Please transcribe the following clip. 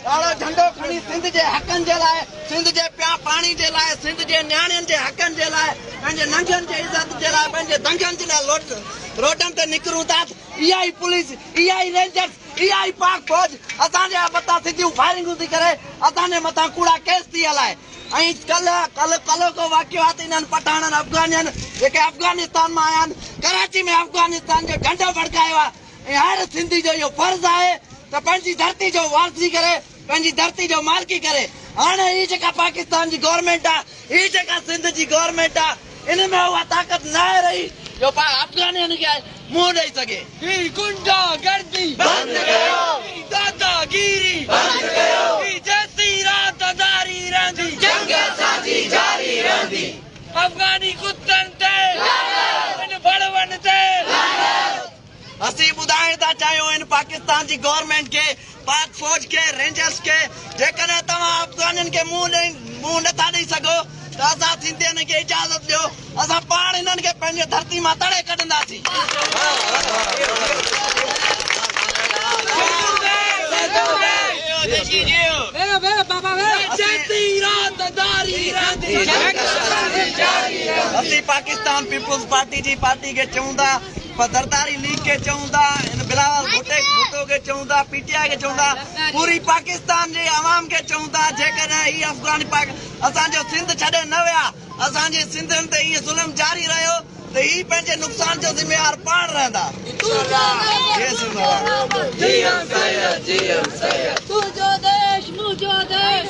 कालो झंडो खणी सिंध जे हकनि जे लाइ, सिंध जे पाणी जे लाइ, सिंध जे न्याणियुनि जे हकनि जे लाइ, पंहिंजे नंढनि जे इज़त जे लाइ, पंहिंजे दंगनि जे लाइ रोडनि ते निकिरूं था। इहा ई पुलिस, इहा ई रेंजर्स, इहा ई पाक फौज असांजे मथां सिधियूं फायरिंगूं थी करे, असांजे मथां कूड़ा केस थी हलाए। ऐं कल्ह को वाक़ियो आहे त इन्हनि पठाणनि अफ़गानियुनि जेके अफ़गानिस्तान मां आया आहिनि, कराची में अफ़गानिस्तान जो झंडो फड़कायो आहे। ऐं हर सिंधी जो इहो फर्ज़ आहे त पंहिंजी धरती जो वारसी करे, पंहिंजी धरती जो मालिकी करे। हाणे ही जेका पाकिस्तान जी गवर्नमेंट आहे, ही जेका सिंध जी गवर्नमेंट आहे, इन में उहा ताक़त न आहे रही जो अफ़गानियुनि खे मुंहुं ॾेई सघे। ही गुंडागर्दी बंदि कयो, ही दादागीरी बंदि कयो, ही जैसी रात जारी रहंदी, जंग असांजी जारी रहंदी। अफ़गानी कुतनि ते इन बड़वनि ते असीं ॿुधाइण था चाहियूं इन पाकिस्तान जी गवर्नमेंट खे, पाक फौज खे, रेंजर्स खे, जेकॾहिं तव्हां अफ़गानियुनि खे मुंहुं नथा ॾेई सघो त असां सिंधियुनि खे इजाज़त ॾियो, असां पाण इन्हनि खे पंहिंजे धरती मां तड़े कढंदासीं। असीं पाकिस्तान पीपुल्स पार्टी जी पार्टी खे चऊं था, जरदारी लीग के चऊं था, बिलावल भुट्टो के चऊं था, पीटीआई के चऊं था, पूरी पाकिस्तान जी आवाम के चऊं था, जेकॾहिं ही अफ़गानी असांजो सिंध छॾे न विया, असांजे सिंधियुनि ते ईअं ज़ुल्म जारी रहियो त ही पंहिंजे नुक़सान जो ज़िम्मेवार पाण रहंदा। तुझो देश मुझो देश।